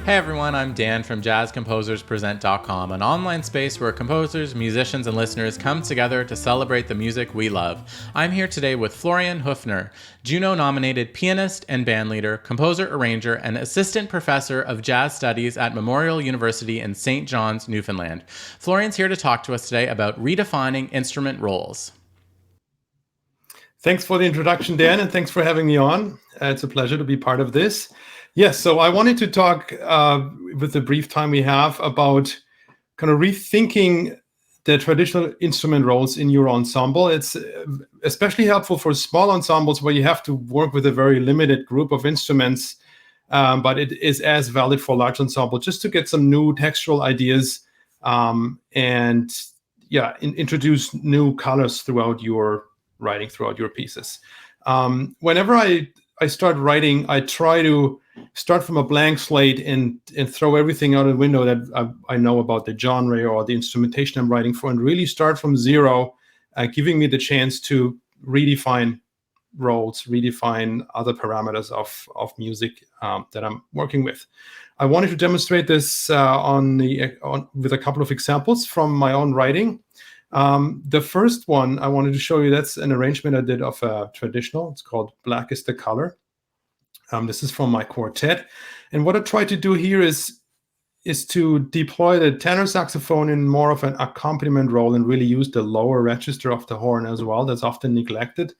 Hey everyone, I'm Dan from JazzComposersPresent.com, an online space where composers, musicians, and listeners come together to celebrate the music we love. I'm here today with Florian Hoefner, Juno-nominated pianist and bandleader, composer-arranger, and assistant professor of jazz studies at Memorial University in St. John's, Newfoundland. Florian's here to talk to us today about redefining instrument roles. Thanks for the introduction, Dan, and thanks for having me on. It's a pleasure to be part of this. Yes, so I wanted to talk with the brief time we have about kind of rethinking the traditional instrument roles in your ensemble. It's especially helpful for small ensembles where you have to work with a very limited group of instruments, but it is as valid for large ensemble just to get some new textural ideas and introduce new colors throughout your writing, throughout your pieces. Whenever I start writing, I try to start from a blank slate and throw everything out the window that I know about the genre or the instrumentation I'm writing for, and really start from zero, giving me the chance to redefine roles, redefine other parameters of music that I'm working with. I wanted to demonstrate this with a couple of examples from my own writing. The first one I wanted to show you, that's an arrangement I did of a traditional. It's called Black is the Color. This is from my quartet. And what I tried to do here is to deploy the tenor saxophone in more of an accompaniment role and really use the lower register of the horn as well. That's often neglected.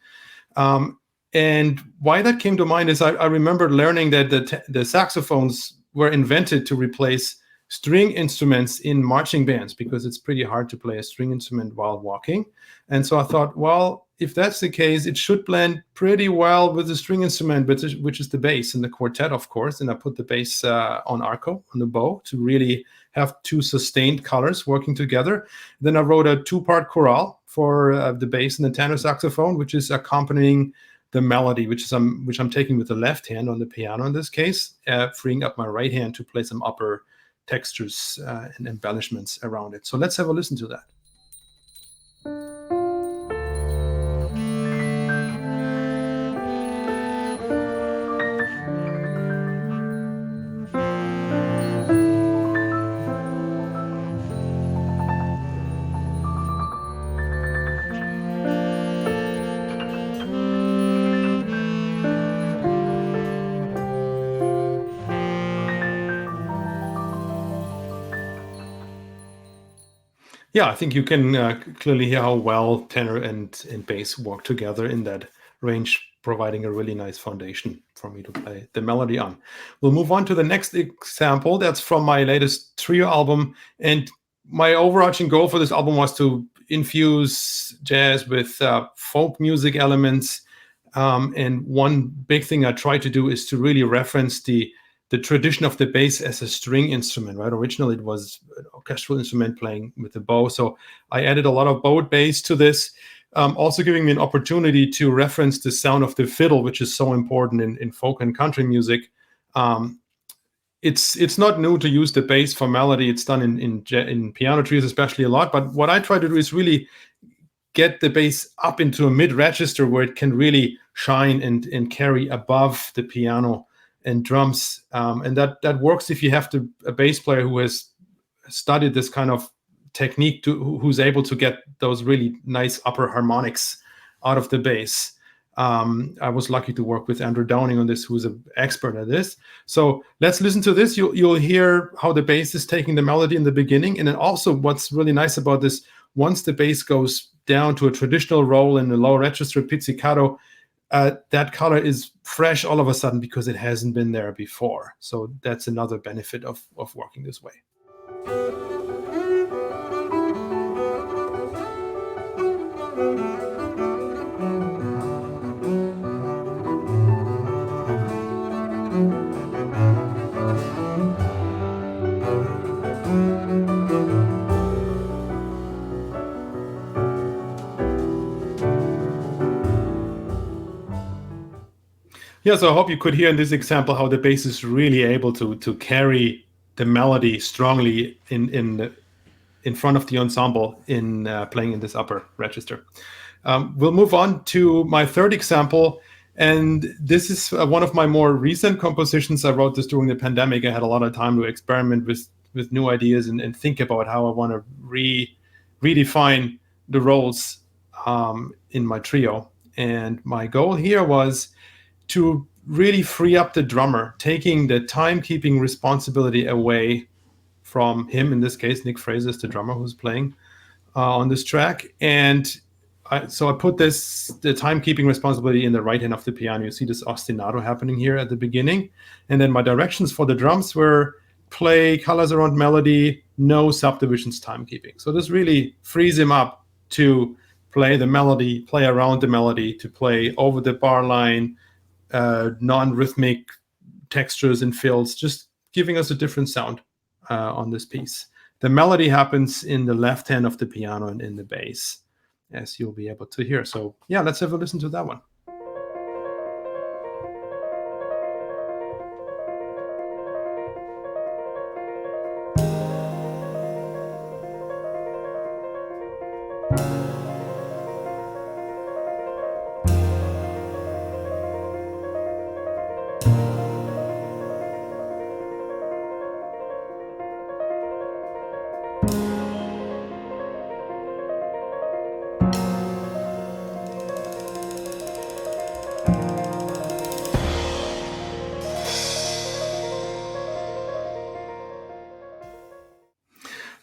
And why that came to mind is I remember learning that the saxophones were invented to replace string instruments in marching bands because it's pretty hard to play a string instrument while walking. And so I thought, well, if that's the case, it should blend pretty well with the string instrument, which is the bass and the quartet, of course. And I put the bass on arco, on the bow, to really have two sustained colors working together. Then I wrote a two-part chorale for the bass and the tenor saxophone, which is accompanying the melody, which I'm taking with the left hand on the piano in this case, freeing up my right hand to play some upper textures and embellishments around it. So let's have a listen to that. Yeah, I think you can clearly hear how well tenor and bass work together in that range, providing a really nice foundation for me to play the melody on. We'll move on to the next example. That's from my latest trio album. And my overarching goal for this album was to infuse jazz with folk music elements. And one big thing I tried to do is to really reference the tradition of the bass as a string instrument, right? Originally, it was an orchestral instrument playing with the bow. So I added a lot of bowed bass to this, also giving me an opportunity to reference the sound of the fiddle, which is so important in folk and country music. It's not new to use the bass for melody. It's done in piano trios especially a lot. But what I try to do is really get the bass up into a mid-register where it can really shine and carry above the piano and drums, and that works if you have a bass player who has studied this kind of technique, who's able to get those really nice upper harmonics out of the bass. I was lucky to work with Andrew Downing on this, who's an expert at this. So let's listen to this. You'll hear how the bass is taking the melody in the beginning, and then also what's really nice about this, once the bass goes down to a traditional roll in the low register pizzicato, that color is fresh all of a sudden because it hasn't been there before. So that's another benefit of working this way. Yeah, so I hope you could hear in this example how the bass is really able to carry the melody strongly in front of the ensemble in playing in this upper register. We'll move on to my third example. And this is one of my more recent compositions. I wrote this during the pandemic. I had a lot of time to experiment with new ideas and think about how I want to redefine the roles in my trio. And my goal here was to really free up the drummer, taking the timekeeping responsibility away from him. In this case, Nick Fraser is the drummer who's playing on this track. And so I put the timekeeping responsibility in the right hand of the piano. You see this ostinato happening here at the beginning. And then my directions for the drums were play colors around melody, no subdivisions timekeeping. So this really frees him up to play the melody, play around the melody, to play over the bar line, non-rhythmic textures and fills, just giving us a different sound on this piece. The melody happens in the left hand of the piano and in the bass, as you'll be able to hear. So yeah, let's have a listen to that one.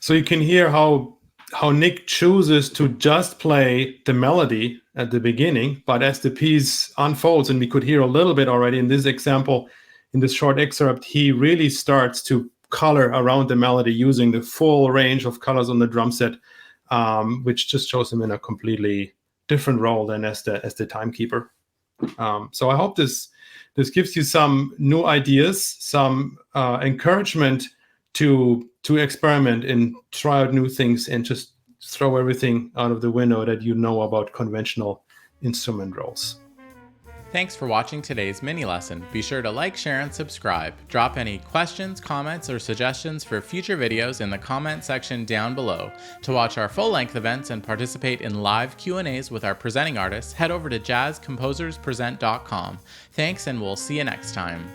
So you can hear how Nick chooses to just play the melody at the beginning, but as the piece unfolds, and we could hear a little bit already in this example, in this short excerpt, he really starts to color around the melody using the full range of colors on the drum set, which just shows him in a completely different role than as the timekeeper. So I hope this gives you some new ideas, some encouragement to experiment and try out new things and just throw everything out of the window that you know about conventional instrument roles. Thanks for watching today's mini lesson. Be sure to like, share, and subscribe. Drop any questions, comments, or suggestions for future videos in the comment section down below. To watch our full-length events and participate in live Q&As with our presenting artists, head over to jazzcomposerspresent.com. Thanks, and we'll see you next time.